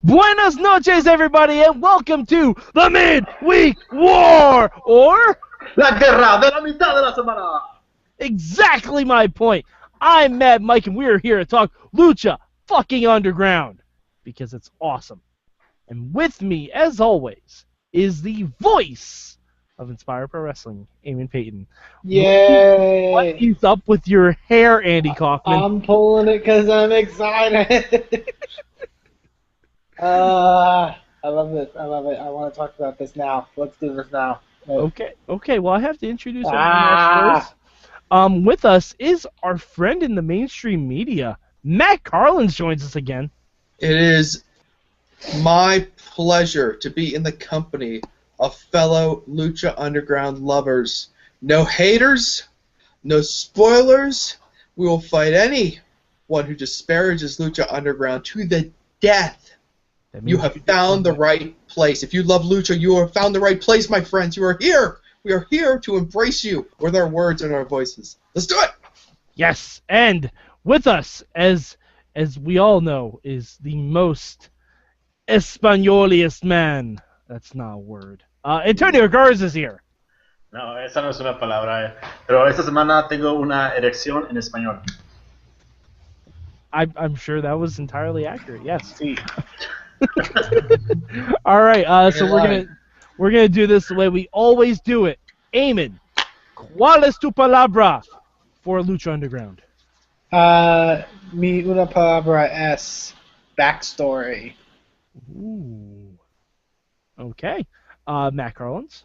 Buenas noches, everybody, and welcome to the Midweek War, or La guerra de la mitad de la semana. Exactly my point. I'm Mad Mike, and we're here to talk Lucha fucking Underground because it's awesome. And with me, as always, is the voice of Inspire Pro Wrestling, Eamon Paton. Yay! What is up with your hair, Andy Kaufman? I'm pulling it because I'm excited. I love this. I love it. I want to talk about this now. Let's do this now. Okay. Well, I have to introduce everyone else first. With us is our friend in the mainstream media, Matt Carlins joins us again. It is my pleasure to be in the company of fellow Lucha Underground lovers. No haters, no spoilers. We will fight anyone who disparages Lucha Underground to the death. You have found the right place. If you love Lucha, you have found the right place, my friends. You are here. We are here to embrace you with our words and our voices. Let's do it. Yes, and with us, as we all know, is the most españoliest man. That's not a word. Tonio Garza is here. No, esa no es una palabra. Pero esta semana tengo una erección en español. I'm sure that was entirely accurate. Yes. Sí. All right. So we're gonna do this the way we always do it. Eamon, ¿cuál es tu palabra for Lucha Underground? Mi una palabra es backstory. Ooh. Okay. Matt Carlins.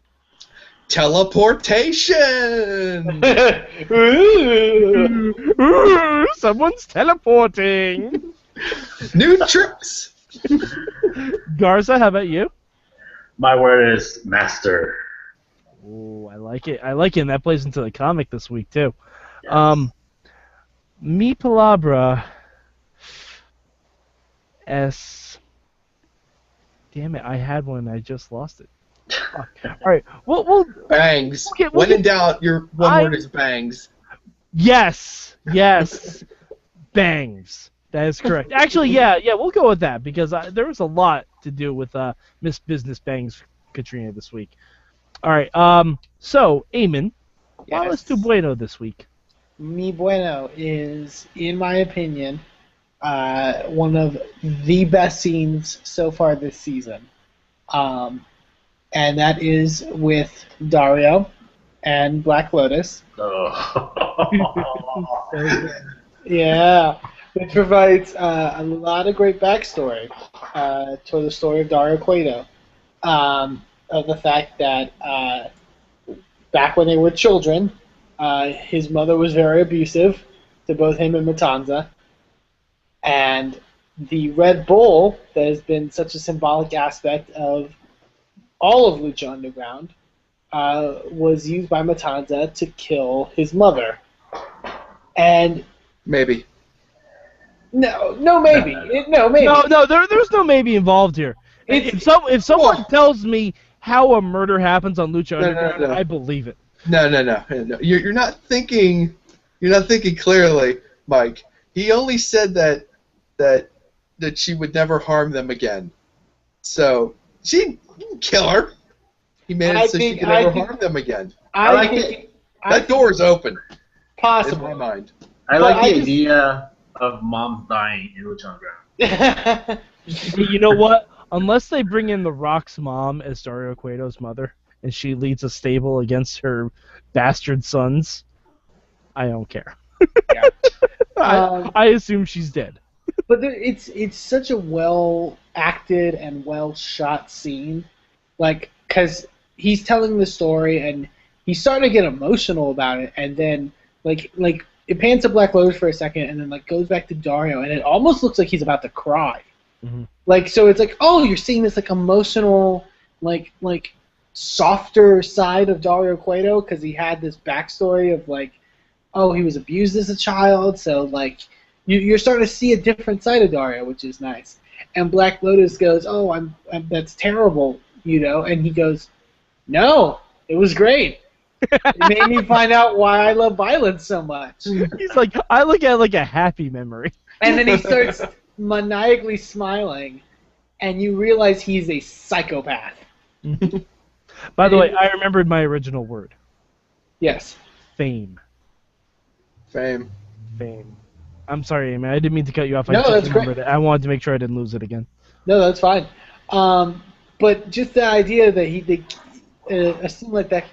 Teleportation. Ooh, someone's teleporting. New tricks. Garza, how about you? My word is master. Ooh, I like it. And that plays into the comic this week too. Yes. Mi palabra es. Damn it! I had one. I just lost it. All right. Well. Bangs. When in doubt, your one word is bangs. Yes. Bangs. That is correct. Actually, yeah, we'll go with that because there was a lot to do with Miss Business Bangs Catrina this week. All right. So, Eamon, ¿cuál es tu bueno this week? Mi bueno is, in my opinion, one of the best scenes so far this season. And that is with Dario and Black Lotus. Oh. Yeah. Which provides a lot of great backstory to the story of Dario Cueto. Of the fact that back when they were children, his mother was very abusive to both him and Matanza. And the Red Bull, that has been such a symbolic aspect of all of Lucha Underground, was used by Matanza to kill his mother. And maybe. No, maybe. No, maybe. No, there's no maybe involved here. If someone tells me how a murder happens on Lucha Underground, I believe it. No. You're not thinking clearly, Mike. He only said that she would never harm them again. So she didn't kill her. He made it so she could never harm them again. That door is open. Possibly. In my mind. I like the idea of mom dying in Lucha Underground. You know what? Unless they bring in The Rock's mom as Dario Cueto's mother, and she leads a stable against her bastard sons, I don't care. Yeah. I assume she's dead. But it's such a well acted and well shot scene, because he's telling the story and he's starting to get emotional about it, and then like it pans to Black Lotus for a second, and then goes back to Dario, and it almost looks like he's about to cry. Mm-hmm. So it's oh, you're seeing this emotional, softer side of Dario Cueto because he had this backstory of oh, he was abused as a child, so you're starting to see a different side of Dario, which is nice. And Black Lotus goes, oh, I'm that's terrible, and he goes, no, it was great. It made me find out why I love violence so much. He's like, I look at it like a happy memory. And then he starts maniacally smiling, and you realize he's a psychopath. By the way, I remembered my original word. Yes. Fame. Fame. Fame. I'm sorry, Amy. I didn't mean to cut you off. I No, just that's remembered great. it. I wanted to make sure I didn't lose it again. No, that's fine. But just the idea that a scene like that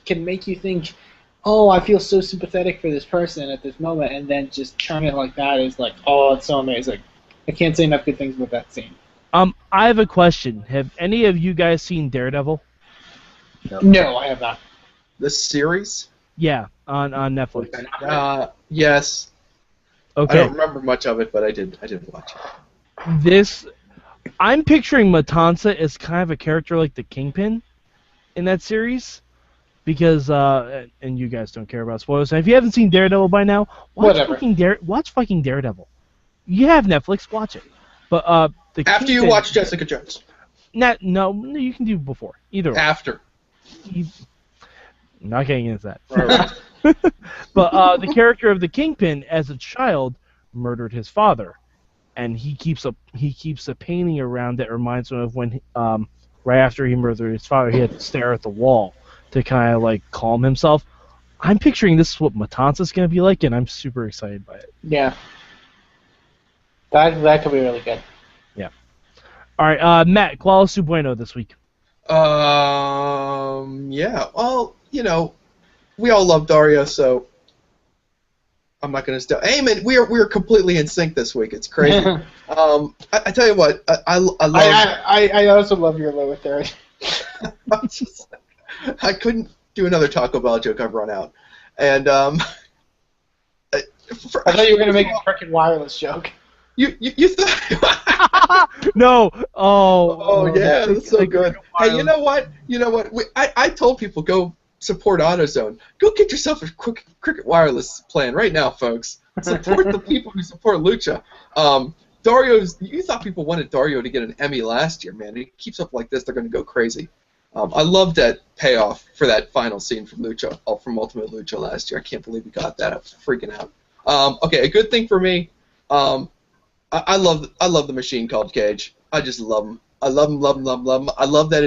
can make you think, oh, I feel so sympathetic for this person at this moment, and then just turn it like that is like, oh, it's so amazing. I can't say enough good things about that scene. I have a question. Have any of you guys seen Daredevil? No, I have not. The series? Yeah, on Netflix. Yes. Okay. I don't remember much of it, but I did watch it. I'm picturing Matanza as kind of a character like the Kingpin in that series, because and you guys don't care about spoilers. So if you haven't seen Daredevil by now, watch fucking Daredevil. You have Netflix, watch it. But the After Kingpin, you watch Jessica Jones. no, you can do before. Either way. After. I'm not getting into that. Right. But the character of the Kingpin, as a child, murdered his father, and he keeps a painting around that reminds him of when right after he murdered his father, he had to stare at the wall to kind of like calm himself. I'm picturing this is what Matanza's going to be like, and I'm super excited by it. Yeah. That could be really good. Yeah. All right, Matt, ¿Cuál es su bueno this week? Yeah. Well, we all love Dario, so I'm not going to stop. Eamon, we're completely in sync this week. It's crazy. I tell you what, I love. I also love your lower third. I couldn't do another Taco Bell joke. I've run out. And I thought you were going to make a Cricket Wireless joke. You thought? No. Oh yeah, that's so good. Hey, you know what? I told people go support AutoZone. Go get yourself a Cricket Wireless plan right now, folks. Support the people who support Lucha. You thought people wanted Dario to get an Emmy last year, man. He keeps up like this, they're going to go crazy. I love that payoff for that final scene from Lucha, from Ultimate Lucha last year. I can't believe we got that. I was freaking out. Okay, a good thing for me. I love the machine called Cage. I just love him. I love him. I love that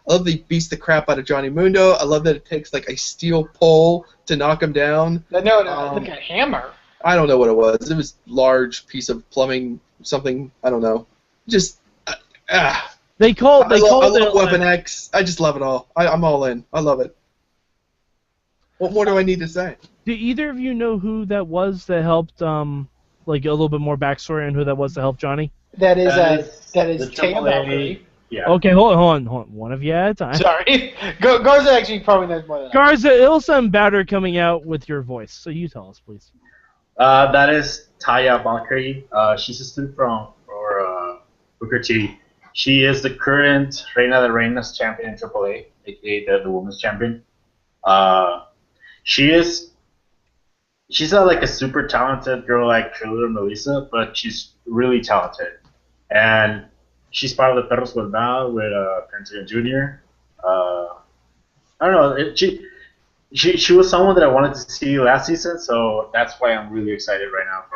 I love that he beats the crap out of Johnny Mundo. I love that it takes like a steel pole to knock him down. No, like a hammer. I don't know what it was. It was a large piece of plumbing, something. I don't know. Just I love Weapon X. I just love it all. I'm all in. I love it. What more do I need to say? Do either of you know who that was that helped? Like a little bit more backstory on who that was to help Johnny? That is the Teo Valkyrie. Yeah. Okay, hold on. One of you at a time. Sorry. Garza actually probably knows more than I. Garza, it'll sound better coming out with your voice, so you tell us, please. That is Taya Valkyrie. She's a student for Booker T. She is the current Reina de Reinas champion in AAA, aka the women's champion. She's not like a super talented girl like Triller or Melissa, but she's really talented. And she's part of the Perros Goldao with Pentagon Jr. I don't know. She was someone that I wanted to see last season, so that's why I'm really excited right now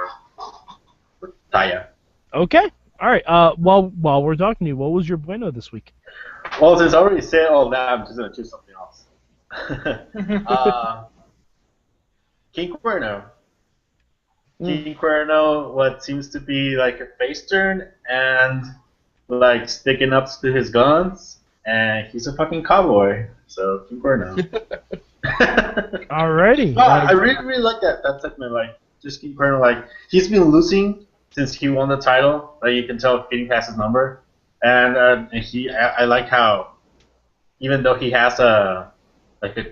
for Taya. Okay. All right. While we're talking to you, what was your bueno this week? Well, since I already said all that, I'm just gonna choose something else. King Cuerno. King Cuerno, what seems to be like a face turn and like sticking up to his guns, and he's a fucking cowboy. So King Cuerno. Alrighty. No, I really like that segment. Like just King Cuerno, like he's been losing since he won the title. Like you can tell King has his number, and I like how even though he has a kind of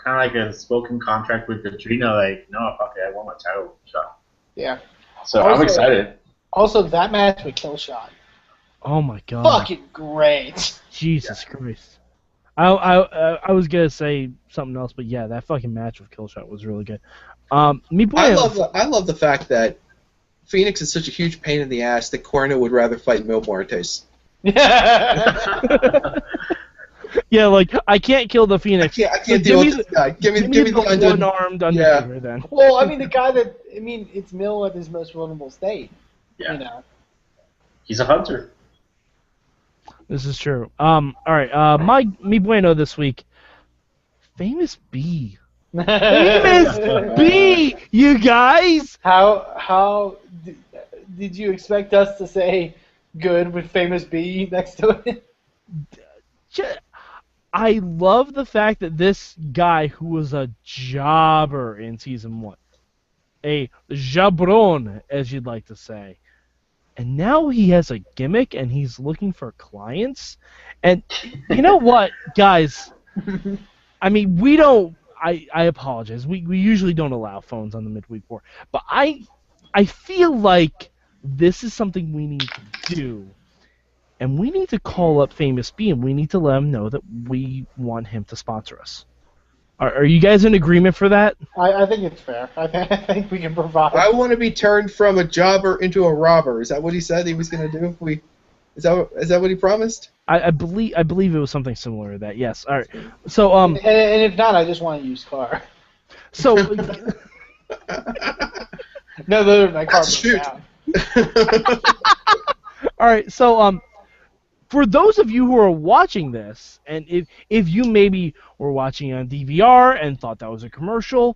like a spoken contract with Catrina, like, no, fuck it, I want my title shot. Yeah. So I'm excited. Also, that match with Killshot. Oh my god. Fucking great. Jesus Christ. I was gonna say something else, but yeah, that fucking match with Killshot was really good. I love the fact that Phoenix is such a huge pain in the ass that Cuerno would rather fight Mil Muertes. Yeah, like I can't kill the Phoenix. I can't deal with this guy. Give me the one-armed Undertaker then. Well, I mean it's Mil at his most vulnerable state. Yeah. You know. He's a hunter. This is true. All right. My mi bueno this week. Famous B. Famous B. You guys. How did you expect us to say good with famous B next to it? I love the fact that this guy who was a jobber in season 1, a jabron, as you'd like to say, and now he has a gimmick and he's looking for clients. And you know what, guys? I mean, we don't. I apologize. We usually don't allow phones on the midweek war, but I feel like this is something we need to do. And we need to call up Famous B, and we need to let him know that we want him to sponsor us. Are you guys in agreement for that? I think it's fair. I think we can provide. I want to be turned from a jobber into a robber. Is that what he said he was going to do? Is that what he promised? I believe it was something similar to that. Yes. All right. So and if not, I just want a used car. So No, literally, my car That's broke down. all right. So for those of you who are watching this, and if you maybe were watching on DVR and thought that was a commercial,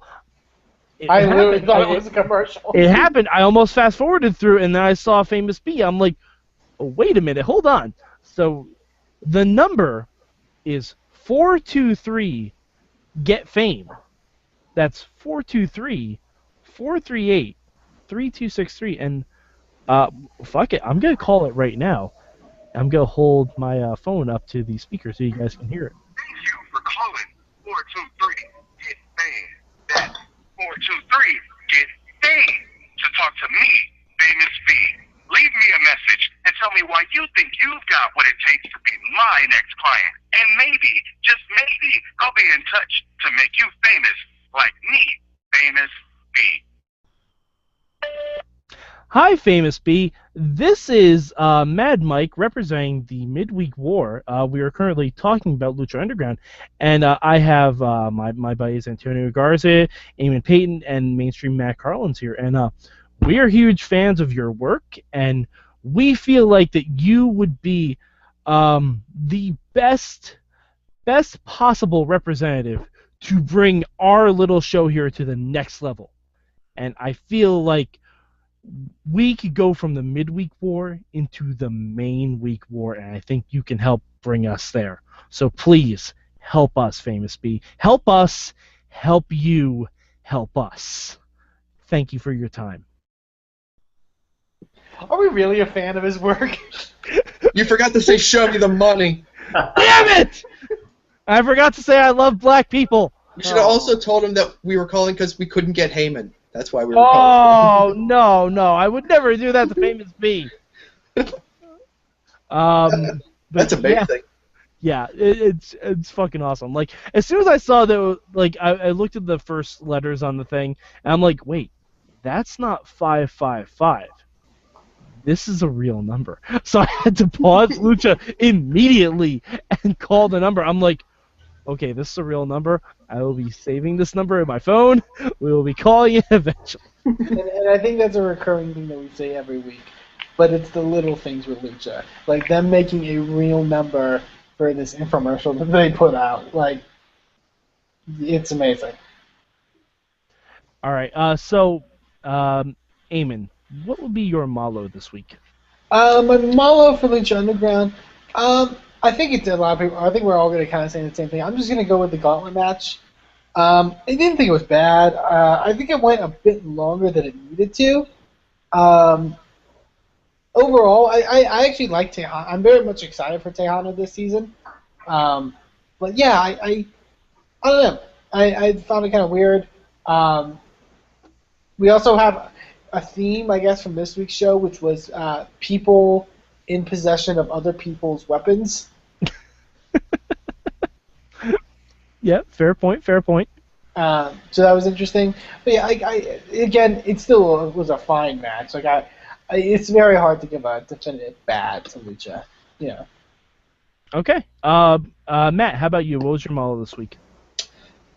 I literally thought it was a commercial. It happened. I almost fast forwarded through, and then I saw Famous B. I'm like, oh, wait a minute, hold on. So the number is 423 get fame. That's 423-438-3263, and fuck it, I'm gonna call it right now. I'm going to hold my phone up to the speaker so you guys can hear it. Thank you for calling 423 Get Fame. That's 423 Get Fame. To talk to me, Famous B. Leave me a message and tell me why you think you've got what it takes to be my next client. And maybe, just maybe, I'll be in touch to make you famous like me, Famous B. Hi, Famous B. This is Mad Mike representing the Midweek War. We are currently talking about Lucha Underground, and I have my buddies Tonio Garza, Eamon Paton, and mainstream Matt Carlins here. And we are huge fans of your work, and we feel like that you would be the best possible representative to bring our little show here to the next level. And I feel like we could go from the midweek war into the main week war, and I think you can help bring us there. So please help us, Famous B. Help us, help you, help us. Thank you for your time. Are we really a fan of his work? You forgot to say show me the money. Damn it! I forgot to say I love black people. You should have also told him that we were calling because we couldn't get Heyman. That's why we were calling. Oh, no. I would never do that to Famous B. That's a big thing. Yeah, it's fucking awesome. Like, as soon as I saw that, like, I looked at the first letters on the thing, and I'm like, wait, that's not 555. This is a real number. So I had to pause Lucha immediately and call the number. I'm like, okay, this is a real number. I will be saving this number in my phone. We will be calling it eventually. And I think that's a recurring thing that we say every week. But it's the little things with Lucha. Like them making a real number for this infomercial that they put out. Like, it's amazing. All right, so, Eamon, what would be your malo this week? My malo for Lucha Underground, I think it's a lot of people. I think we're all going to kind of say the same thing. I'm just going to go with the gauntlet match. I didn't think it was bad. I think it went a bit longer than it needed to. Overall, I actually like Tejano. I'm very much excited for Tejano this season. But yeah, I don't know. I found it kind of weird. We also have a theme, I guess, from this week's show, which was people in possession of other people's weapons. Yeah, fair point. So that was interesting. But yeah, again, it still was a fine match. Like it's very hard to give a definitive bad to Lucha. Yeah. Okay. Matt, how about you? What was your malo this week?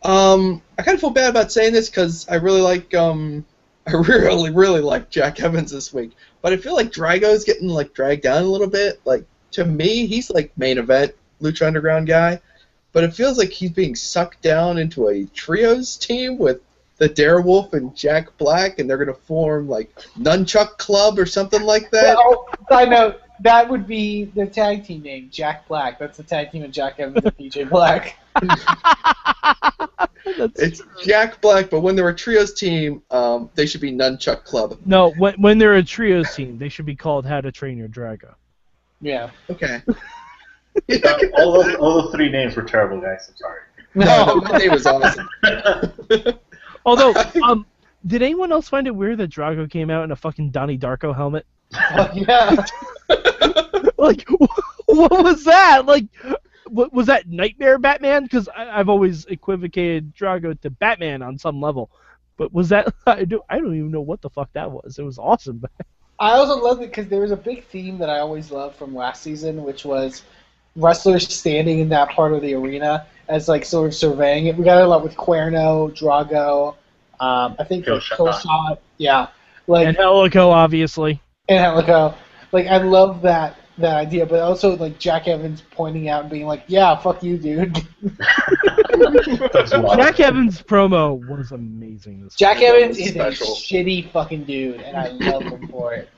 I kind of feel bad about saying this because I really like really like Jack Evans this week, but I feel like Drago's getting like dragged down a little bit. Like to me, he's like main event Lucha Underground guy, but it feels like he's being sucked down into a trios team with the Darewolf and Jack Black, and they're going to form like Nunchuck Club or something like that. Oh, I know. That would be the tag team name, Jack Black. That's the tag team of Jack Evans and PJ Black. It's Jack Black, but when they're a trios team, they should be Nunchuck Club. No, when they're a trios team, they should be called How to Train Your Drago. Yeah. Okay. All those three names were terrible, guys. I'm sorry. No, that name was awesome. Although, did anyone else find it weird that Drago came out in a fucking Donnie Darko helmet? Yeah. Like, what was that? Like, was that Nightmare Batman? Because I've always equivocated Drago to Batman on some level. But was that? I don't even know what the fuck that was. It was awesome. I also loved it because there was a big theme that I always loved from last season, which was wrestlers standing in that part of the arena as like sort of surveying it. We got a lot with Cuerno, Drago, I think Killshot, yeah, like And Helico, obviously. and Helico. Like I love that idea, but also like Jack Evans pointing out and being like, "Yeah, fuck you, dude." Jack Evans' promo was amazing. This Jack week. Evans is Special. a shitty fucking dude, and I love him for it.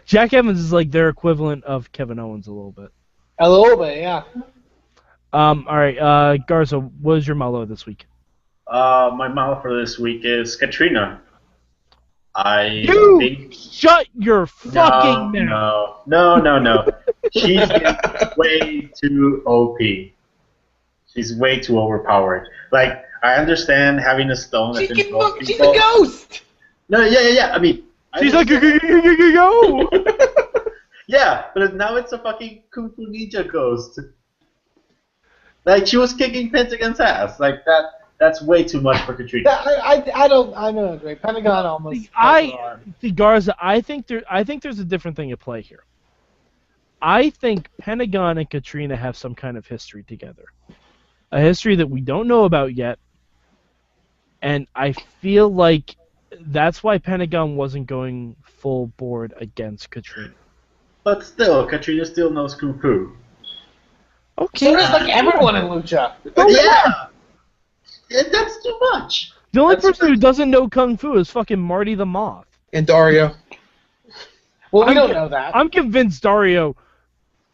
Jack Evans is like their equivalent of Kevin Owens a little bit. A little bit, yeah. All right, Garza, what is your Malo this week? My model for this week is Katrina. You think shut your fucking mouth. No. She's way too OP. She's way too overpowered. Like, I understand having a stone that can throw She's people. a ghost! No, yeah. I mean, She's like, yo. yeah, but now it's a fucking Kung Fu Ninja ghost. Like, she was kicking Pentagon's ass. Like, that's way too much for Katrina. I don't agree. Pentagon almost. See, Garza, I think there's a different thing at play here. I think Pentagon and Katrina have some kind of history together. A history that we don't know about yet. And I feel like that's why Pentagon wasn't going full board against Katrina. But still, Katrina still knows Kung Fu. Okay. So does like everyone in Lucha. Yeah, that's too much. The only That's person who doesn't know Kung Fu is fucking Marty the Moth. And Dario. Well, we don't know that. I'm convinced Dario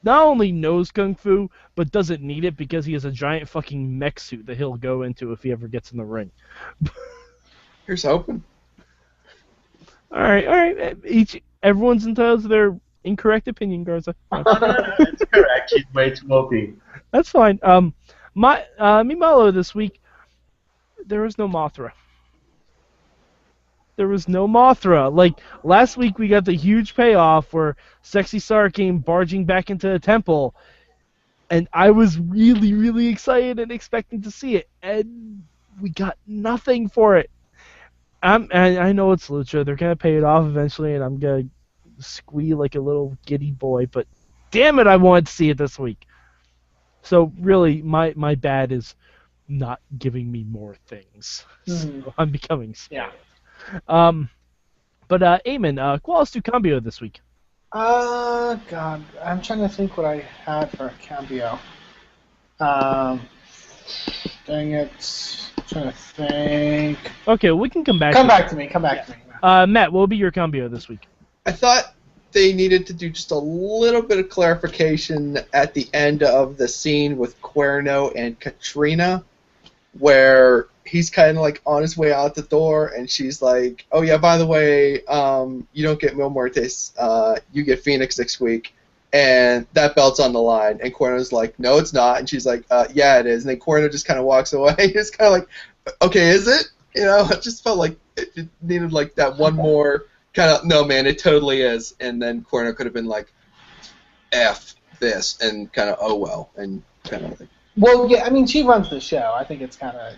not only knows Kung Fu, but doesn't need it because he has a giant fucking mech suit that he'll go into if he ever gets in the ring. Here's hoping. All right. Everyone's entitled to their incorrect opinion, Garza. It's correct. She's way too OP. That's fine. Mimalo this week, there was no Mothra. There was no Mothra. Like, last week we got the huge payoff where Sexy Star came barging back into the temple, and I was really, really excited and expecting to see it, and we got nothing for it. And I know it's Lucha. They're going to pay it off eventually, and I'm going to squeal like a little giddy boy, but damn it, I wanted to see it this week. So, really, my bad is not giving me more things. So I'm becoming spoiled. Yeah. But Eamon, ¿cuál es tu cambio this week? God, I'm trying to think what I had for a cambio. Dang it. I'm trying to think. Okay, we can come back. Come back to me. Matt, what will be your cambio this week? I thought they needed to do just a little bit of clarification at the end of the scene with Cuerno and Katrina, where he's kind of like on his way out the door, and she's like, "Oh yeah, by the way, you don't get Mil Muertes, you get Phoenix next week, and that belt's on the line." And Cuerno's like, "No, it's not," and she's like, "Yeah, it is." And then Cuerno just kind of walks away. It's kind of like, "Okay, is it?" You know, it just felt like it needed like that one more kind of, "No, man, it totally is." And then Cuerno could have been like, "F this," and kind of, "Oh well," and kind of like. Well, yeah, I mean, she runs the show. I think it's kind of,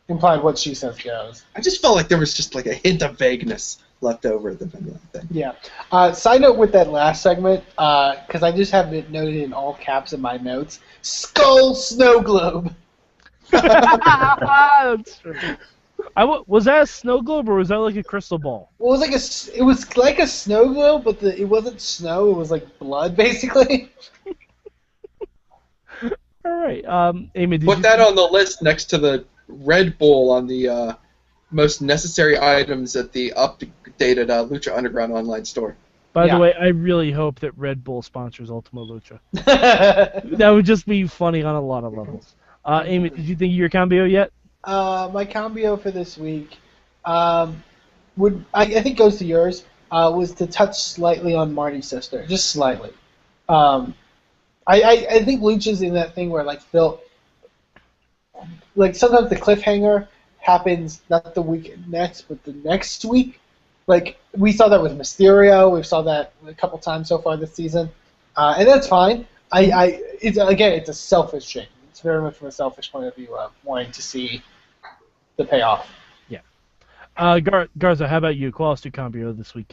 implied what she says goes. I just felt like there was just like a hint of vagueness left over at the end of that thing. Yeah. Side note with that last segment, because I just have it noted in all caps in my notes, Skull Snow Globe. That's true. Was that a snow globe or was that like a crystal ball? Well, it was like a snow globe, but it wasn't snow. It was like blood, basically. All right. Amy, Put that on the list next to the Red Bull on the most necessary items at the updated Lucha Underground online store. By Yeah. the way, I really hope that Red Bull sponsors Ultima Lucha. That would just be funny on a lot of levels. Amy, did you think of your cambio yet? My cambio for this week I think goes to yours. Was to touch slightly on Marty's sister, just slightly. I think Lucha's in that thing where like sometimes the cliffhanger happens not the week next, but the next week. Like we saw that with Mysterio, we saw that a couple times so far this season, and that's fine. It's a selfish thing. It's very much from a selfish point of view of wanting to see the payoff. Yeah. Garza, how about you? Qual es tu cambio this week?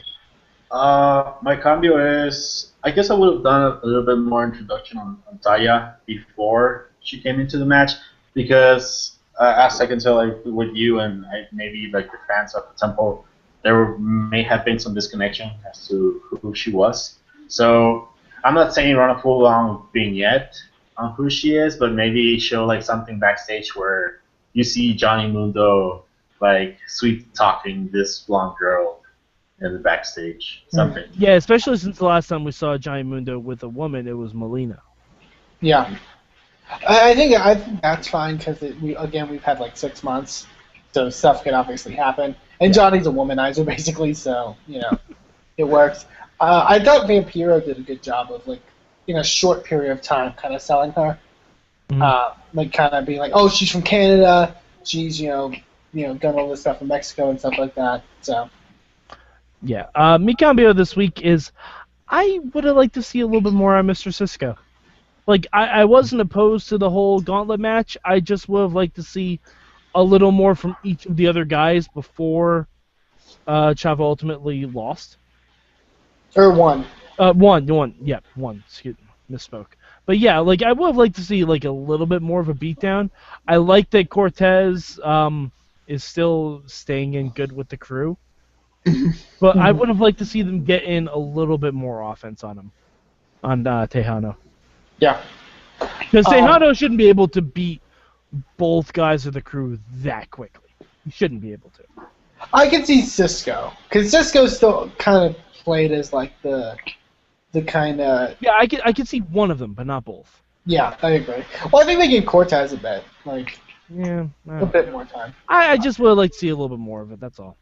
My cambio is, I guess I would have done a little bit more introduction on Taya before she came into the match, because as I can tell, like, with you and maybe like the fans of the Temple, there may have been some disconnection as to who she was. So I'm not saying run a full-on vignette on who she is, but maybe show like something backstage where you see Johnny Mundo like sweet talking this blonde girl in the backstage, something. Yeah, especially since the last time we saw Johnny Mundo with a woman, it was Melina. Yeah, I think that's fine because we've had like 6 months, so stuff can obviously happen. And Johnny's a womanizer basically, so it works. I thought Vampiro did a good job of like in a short period of time kind of selling her, like kind of being like, oh, she's from Canada, she's done all this stuff in Mexico and stuff like that. So. Yeah. Mi cambio this week is I would have liked to see a little bit more on Mr. Cisco. Like, I wasn't opposed to the whole gauntlet match. I just would have liked to see a little more from each of the other guys before Chavo ultimately lost. Or won. One. Yeah, one. Excuse me, misspoke. But yeah, like I would have liked to see like a little bit more of a beatdown. I like that Cortez is still staying in good with the crew. But I would have liked to see them get in a little bit more offense on him, on Tejano. Yeah. Because Tejano shouldn't be able to beat both guys of the crew that quickly. He shouldn't be able to. I can see Cisco, because Cisco still kind of played as like the kind of. Yeah, I can see one of them, but not both. Yeah, I agree. Well, I think they gave Cortez a bit, like Yeah, a bit more time. I just would like to see a little bit more of it. That's all.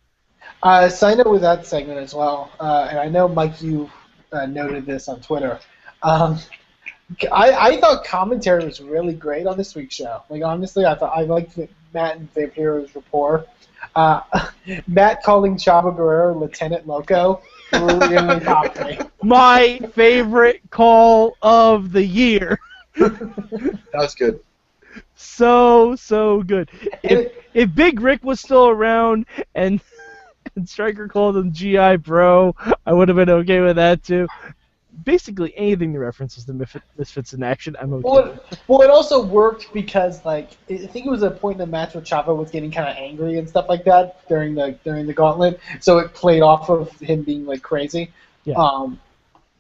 Sign up with that segment as well, and I know Mike, you noted this on Twitter. I thought commentary was really great on this week's show. Like honestly, I liked Matt and Vampiro's rapport. Matt calling Chavo Guerrero Lieutenant Loco really popped me. My favorite call of the year. That was good. So good. If Big Rick was still around and Stryker called him GI Bro, I would have been okay with that too. Basically, anything that references the Misfits in action, I'm okay. Well, it also worked because, like, I think it was a point in the match where Chavo was getting kind of angry and stuff like that during the gauntlet, so it played off of him being like crazy. Yeah.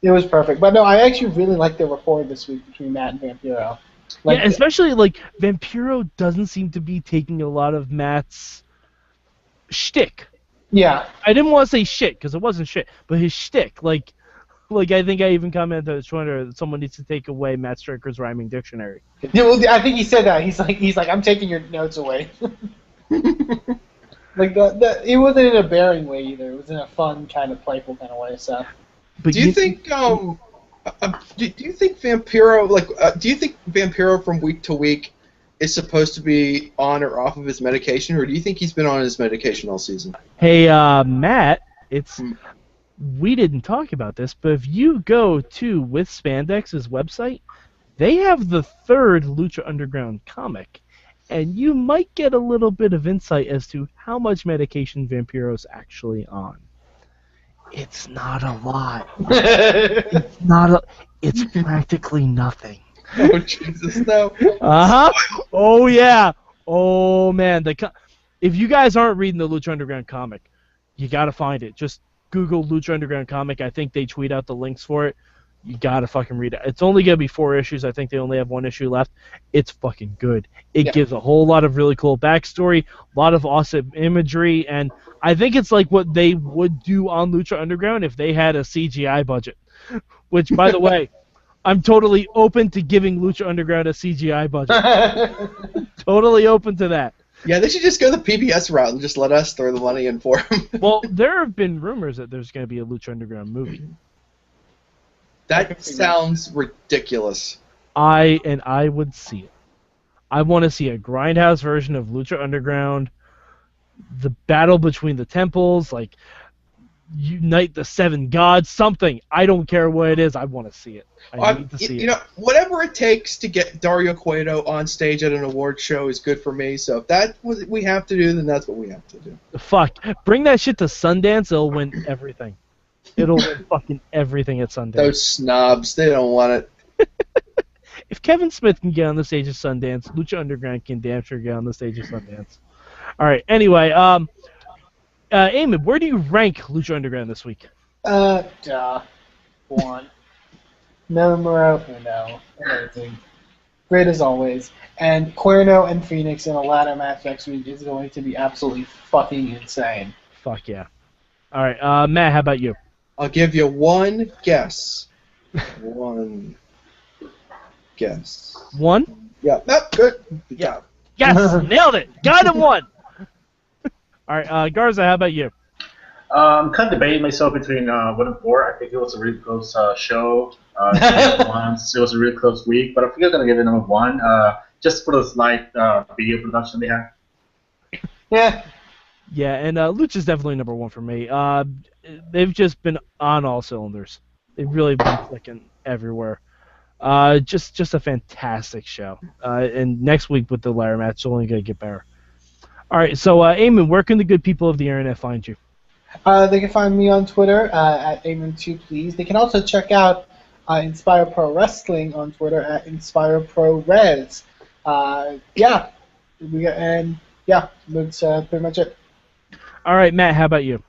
It was perfect. But no, I actually really liked the rapport this week between Matt and Vampiro. Like, yeah, especially like Vampiro doesn't seem to be taking a lot of Matt's shtick. Yeah. I didn't want to say shit because it wasn't shit, but his shtick, like I think I even commented on Twitter that someone needs to take away Matt Stryker's rhyming dictionary. Yeah, well, I think he said that. He's like, I'm taking your notes away. Like it wasn't in a bearing way either. It was in a fun kind of playful kind of way. So. But Do you think Vampiro do you think Vampiro from week to week is supposed to be on or off of his medication, or do you think he's been on his medication all season? Hey, Matt, we didn't talk about this, but if you go to With Spandex's website, they have the 3rd Lucha Underground comic, and you might get a little bit of insight as to how much medication Vampiro's actually on. It's not a lot. It's practically nothing. Oh Jesus, no! Uh-huh. Oh yeah. Oh man, if you guys aren't reading the Lucha Underground comic, you got to find it. Just Google Lucha Underground comic. I think they tweet out the links for it. You got to fucking read it. It's only going to be 4 issues. I think they only have 1 issue left. It's fucking good. It gives a whole lot of really cool backstory, a lot of awesome imagery, and I think it's like what they would do on Lucha Underground if they had a CGI budget. Which, by the way, I'm totally open to giving Lucha Underground a CGI budget. Totally open to that. Yeah, they should just go the PBS route and just let us throw the money in for them. Well, there have been rumors that there's going to be a Lucha Underground movie. That sounds ridiculous. I would see it. I want to see a Grindhouse version of Lucha Underground, the battle between the temples, like unite the 7 gods, something. I don't care what it is. I want to see it. I need to see it. You know, whatever it takes to get Dario Cueto on stage at an award show is good for me. So if that's what we have to do, then that's what we have to do. Fuck. Bring that shit to Sundance. It'll win everything. It'll win fucking everything at Sundance. Those snobs, they don't want it. If Kevin Smith can get on the stage of Sundance, Lucha Underground can damn sure get on the stage of Sundance. All right. Anyway, Eamon, where do you rank Lucha Underground this week? 1. Numero uno. Amazing. Great as always. And Cuerno and Phoenix in a ladder match next week is going to be absolutely fucking insane. Fuck yeah. All right. Matt, how about you? I'll give you one guess. One guess. 1? Yeah. Nope, good. Yeah. Yes, nailed it. Got him 1. All right, Garza, how about you? I'm kind of debating myself between 1 and 4. I think it was a really close show. It was a really close week, but I think I'm gonna give it number 1, just for the slight video production they have. Yeah. Yeah, and Lucha's definitely number 1 for me. They've just been on all cylinders. They've really been clicking everywhere. Just a fantastic show. And next week with the ladder match, it's only gonna get better. All right, so Eamon, where can the good people of the internet find you? They can find me on Twitter at Eamon2Please. They can also check out Inspire Pro Wrestling on Twitter at InspireProRes. That's pretty much it. All right, Matt, how about you?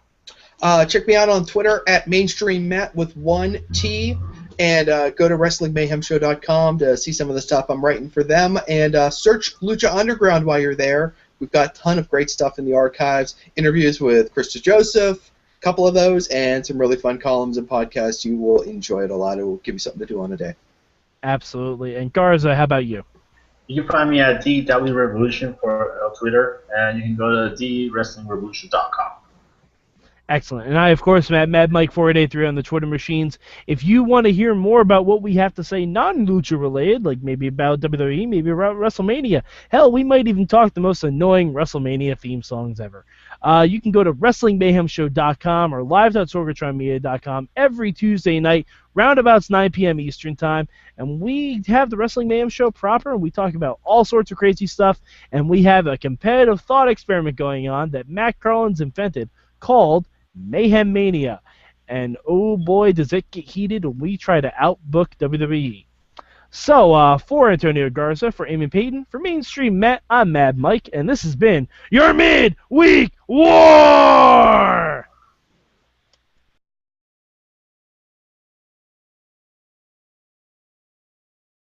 Check me out on Twitter at MainstreamMatt with 1 T. And go to WrestlingMayhemShow.com to see some of the stuff I'm writing for them. And search Lucha Underground while you're there. We've got a ton of great stuff in the archives. Interviews with Krista Joseph, a couple of those, and some really fun columns and podcasts. You will enjoy it a lot. It will give you something to do on a day. Absolutely. And Garza, how about you? You can find me at DW Revolution for Twitter, and you can go to TheWrestlingRevolution.com. Excellent. And I, of course, am at MadMike4883 on the Twitter machines. If you want to hear more about what we have to say non-Lucha related, like maybe about WWE, maybe about WrestleMania, hell, we might even talk the most annoying WrestleMania theme songs ever. You can go to WrestlingMayhemShow.com or live.sorgatronmedia.com every Tuesday night, roundabouts 9 p.m. Eastern Time. And we have the Wrestling Mayhem Show proper, and we talk about all sorts of crazy stuff. And we have a competitive thought experiment going on that Matt Carlins invented called Mayhem Mania, and oh boy does it get heated when we try to outbook WWE. So, for Antonio Garza, for Eamon Paton, for Mainstream Matt, I'm Mad Mike, and this has been your Midweek War!